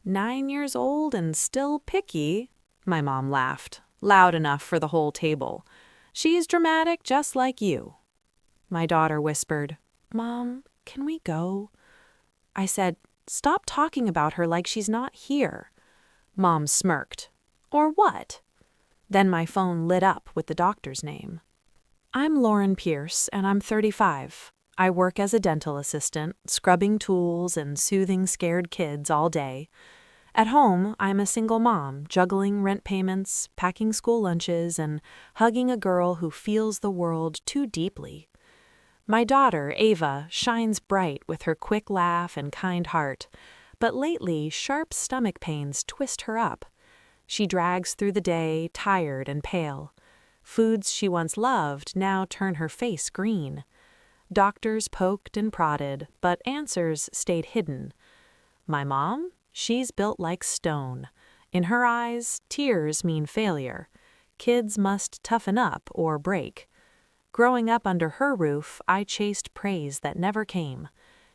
9 years old and still picky, my mom laughed, loud enough for the whole table. She's dramatic just like you. My daughter whispered, Mom, can we go? I said, Stop talking about her like she's not here. Mom smirked. Or what? Then my phone lit up with the doctor's name. I'm Lauren Pierce, and I'm 35. I work as a dental assistant, scrubbing tools and soothing scared kids all day. At home, I'm a single mom, juggling rent payments, packing school lunches, and hugging a girl who feels the world too deeply. My daughter, Ava, shines bright with her quick laugh and kind heart, but lately sharp stomach pains twist her up. She drags through the day, tired and pale. Foods she once loved now turn her face green. Doctors poked and prodded, but answers stayed hidden. My mom? She's built like stone. In her eyes, tears mean failure. Kids must toughen up or break. Growing up under her roof, I chased praise that never came.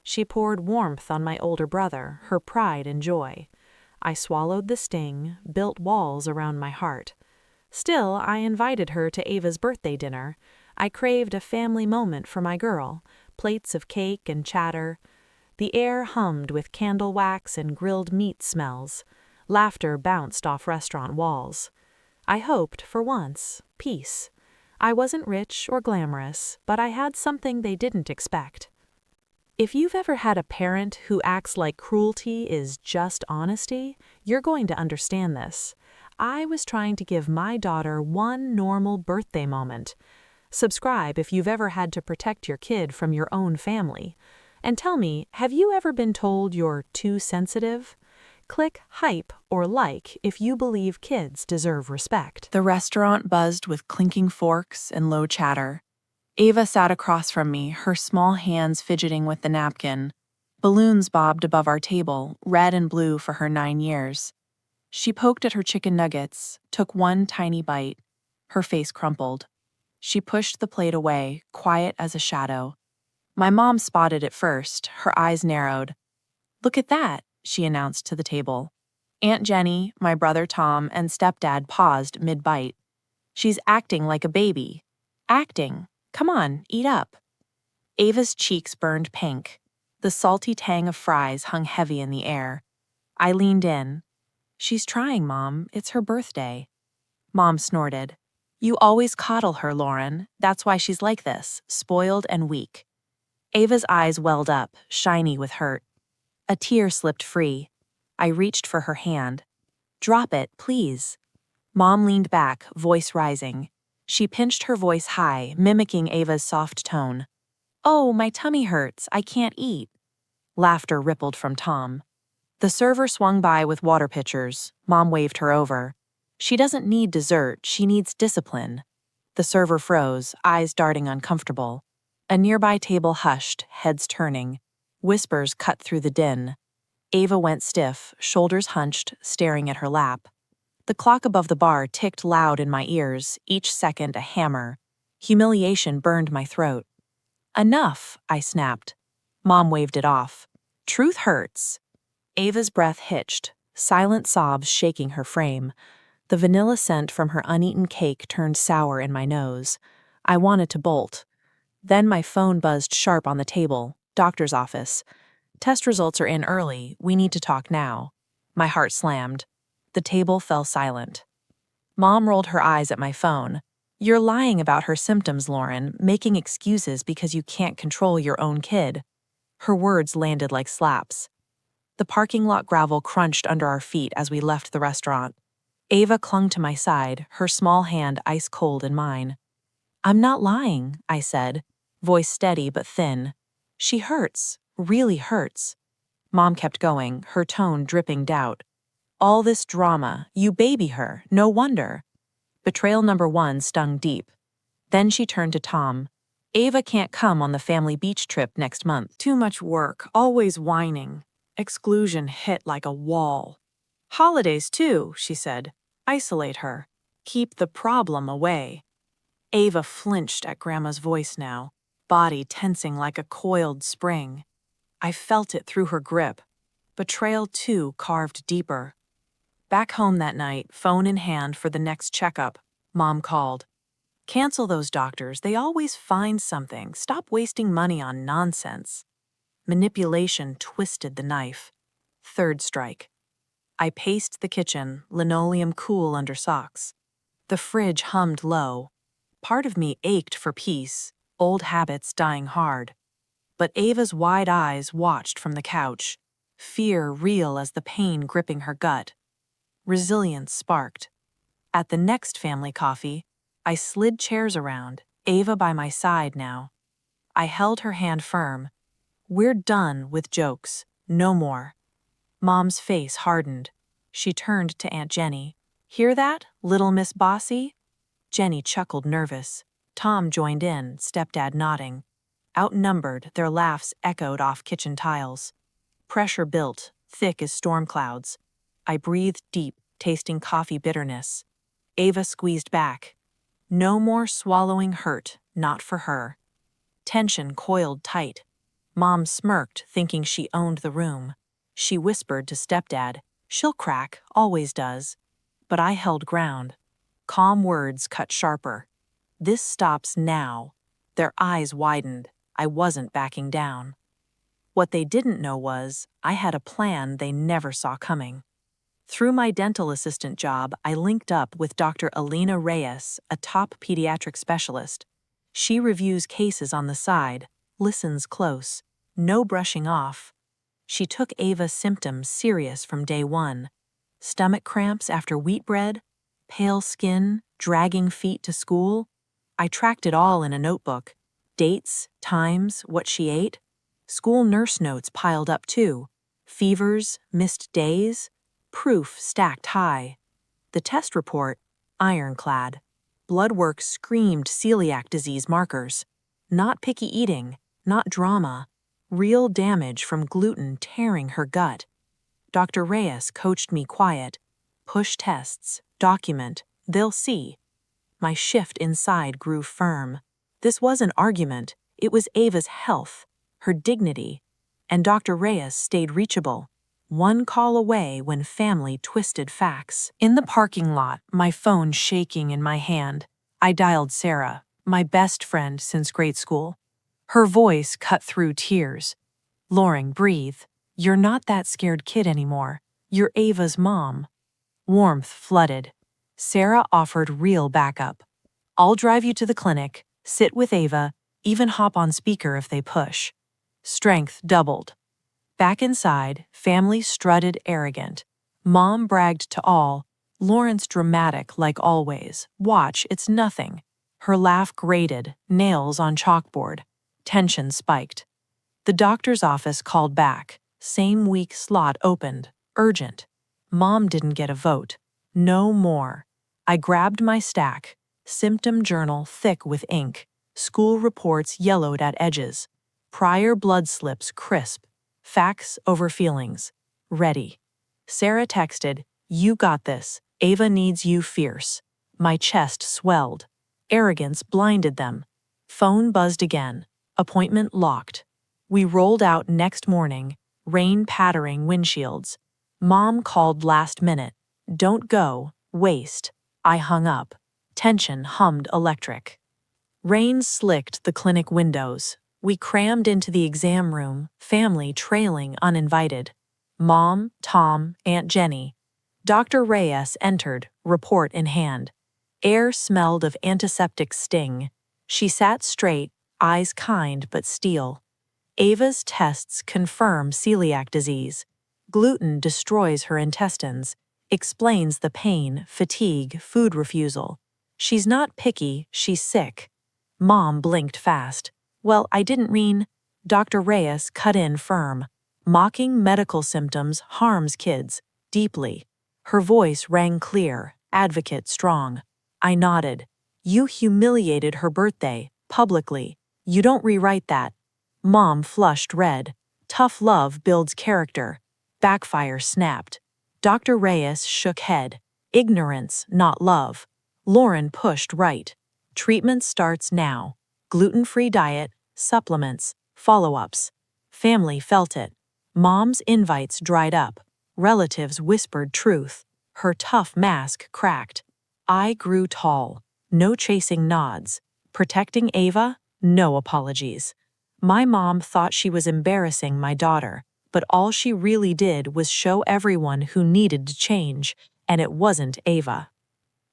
She poured warmth on my older brother, her pride and joy. I swallowed the sting, built walls around my heart. Still, I invited her to Ava's birthday dinner. I craved a family moment for my girl, plates of cake and chatter. The air hummed with candle wax and grilled meat smells. Laughter bounced off restaurant walls. I hoped, for once, peace. I wasn't rich or glamorous, but I had something they didn't expect. If you've ever had a parent who acts like cruelty is just honesty, you're going to understand this. I was trying to give my daughter one normal birthday moment. Subscribe if you've ever had to protect your kid from your own family. And tell me, have you ever been told you're too sensitive? Click hype or like if you believe kids deserve respect. The restaurant buzzed with clinking forks and low chatter. Ava sat across from me, her small hands fidgeting with the napkin. Balloons bobbed above our table, red and blue for her 9 years. She poked at her chicken nuggets, took one tiny bite. Her face crumpled. She pushed the plate away, quiet as a shadow. My mom spotted it first, her eyes narrowed. "Look at that," she announced to the table. Aunt Jenny, my brother Tom, and stepdad paused mid-bite. "She's acting like a baby." "Acting? Come on, eat up." Ava's cheeks burned pink. The salty tang of fries hung heavy in the air. I leaned in. "She's trying, Mom. It's her birthday." Mom snorted. "You always coddle her, Lauren. That's why she's like this, spoiled and weak." Ava's eyes welled up, shiny with hurt. A tear slipped free. I reached for her hand. "Drop it, please." Mom leaned back, voice rising. She pinched her voice high, mimicking Ava's soft tone. "Oh, my tummy hurts. I can't eat." Laughter rippled from Tom. The server swung by with water pitchers. Mom waved her over. "She doesn't need dessert. She needs discipline." The server froze, eyes darting uncomfortable. A nearby table hushed, heads turning. Whispers cut through the din. Ava went stiff, shoulders hunched, staring at her lap. The clock above the bar ticked loud in my ears, each second a hammer. Humiliation burned my throat. "Enough," I snapped. Mom waved it off. "Truth hurts." Ava's breath hitched, silent sobs shaking her frame. The vanilla scent from her uneaten cake turned sour in my nose. I wanted to bolt. Then my phone buzzed sharp on the table. Doctor's office. "Test results are in early. We need to talk now." My heart slammed. The table fell silent. Mom rolled her eyes at my phone. "You're lying about her symptoms, Lauren, making excuses because you can't control your own kid." Her words landed like slaps. The parking lot gravel crunched under our feet as we left the restaurant. Ava clung to my side, her small hand ice cold in mine. "I'm not lying," I said, voice steady but thin. "She hurts, really hurts." Mom kept going, her tone dripping doubt. "All this drama, you baby her, no wonder." Betrayal number 1 stung deep. Then she turned to Tom. "Ava can't come on the family beach trip next month. Too much work, always whining." Exclusion hit like a wall. "Holidays too," she said. "Isolate her. Keep the problem away." Ava flinched at Grandma's voice now, body tensing like a coiled spring. I felt it through her grip. Betrayal, too, carved deeper. Back home that night, phone in hand for the next checkup, Mom called. Cancel those doctors, they always find something. Stop wasting money on nonsense. Manipulation twisted the knife. Third strike. I paced the kitchen, linoleum cool under socks. The fridge hummed low. Part of me ached for peace, old habits dying hard. But Ava's wide eyes watched from the couch, fear real as the pain gripping her gut. Resilience sparked. At the next family coffee, I slid chairs around, Ava by my side now. I held her hand firm. We're done with jokes, no more. Mom's face hardened. She turned to Aunt Jenny. Hear that, little Miss Bossy? Jenny chuckled nervous. Tom joined in, stepdad nodding. Outnumbered, their laughs echoed off kitchen tiles. Pressure built, thick as storm clouds. I breathed deep, tasting coffee bitterness. Ava squeezed back. No more swallowing hurt, not for her. Tension coiled tight. Mom smirked, thinking she owned the room. She whispered to stepdad, she'll crack, always does. But I held ground. Calm words cut sharper. This stops now. Their eyes widened. I wasn't backing down. What they didn't know was, I had a plan they never saw coming. Through my dental assistant job, I linked up with Dr. Alina Reyes, a top pediatric specialist. She reviews cases on the side, listens close, no brushing off. She took Ava's symptoms serious from day one. Stomach cramps after wheat bread, pale skin, dragging feet to school. I tracked it all in a notebook. Dates, times, what she ate. School nurse notes piled up too. Fevers, missed days. Proof stacked high. The test report, ironclad. Blood work screamed celiac disease markers. Not picky eating, not drama. Real damage from gluten tearing her gut. Dr. Reyes coached me quiet. Push tests, document, they'll see. My shift inside grew firm. This was an argument. It was Ava's health, her dignity. And Dr. Reyes stayed reachable. One call away when family twisted facts. In the parking lot, my phone shaking in my hand, I dialed Sarah, my best friend since grade school. Her voice cut through tears. Lauren, breathe. You're not that scared kid anymore. You're Ava's mom. Warmth flooded. Sarah offered real backup. I'll drive you to the clinic, sit with Ava, even hop on speaker if they push. Strength doubled. Back inside, family strutted arrogant. Mom bragged to all. Lauren's dramatic like always. Watch, it's nothing. Her laugh grated, nails on chalkboard. Tension spiked. The doctor's office called back. Same week slot opened. Urgent. Mom didn't get a vote. No more. I grabbed my stack. Symptom journal thick with ink. School reports yellowed at edges. Prior blood slips crisp. Facts over feelings. Ready. Sarah texted, "You got this. Ava needs you fierce." My chest swelled. Arrogance blinded them. Phone buzzed again. Appointment locked. We rolled out next morning, rain pattering windshields. Mom called last minute. Don't go, waste. I hung up. Tension hummed electric. Rain slicked the clinic windows. We crammed into the exam room, family trailing uninvited. Mom, Tom, Aunt Jenny. Dr. Reyes entered, report in hand. Air smelled of antiseptic sting. She sat straight, eyes kind but steel. Ava's tests confirm celiac disease. Gluten destroys her intestines, explains the pain, fatigue, food refusal. She's not picky, she's sick. Mom blinked fast. Well, I didn't mean. Dr. Reyes cut in firm. Mocking medical symptoms harms kids, deeply. Her voice rang clear, advocate strong. I nodded. You humiliated her birthday, publicly. You don't rewrite that. Mom flushed red. Tough love builds character. Backfire snapped. Dr. Reyes shook head. Ignorance, not love. Lauren pushed right. Treatment starts now. Gluten-free diet, supplements, follow-ups. Family felt it. Mom's invites dried up. Relatives whispered truth. Her tough mask cracked. I grew tall. No chasing nods. Protecting Ava? No apologies. My mom thought she was embarrassing my daughter, but all she really did was show everyone who needed to change, and it wasn't Ava.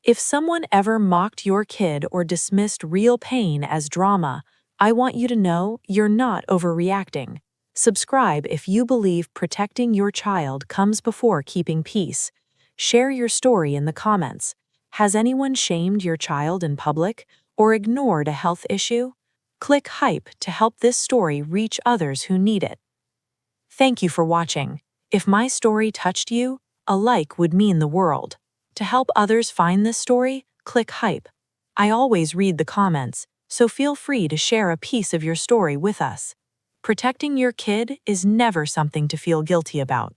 If someone ever mocked your kid or dismissed real pain as drama, I want you to know you're not overreacting. Subscribe if you believe protecting your child comes before keeping peace. Share your story in the comments. Has anyone shamed your child in public or ignored a health issue? Click hype to help this story reach others who need it. Thank you for watching. If my story touched you, a like would mean the world. To help others find this story, click hype. I always read the comments, so feel free to share a piece of your story with us. Protecting your kid is never something to feel guilty about.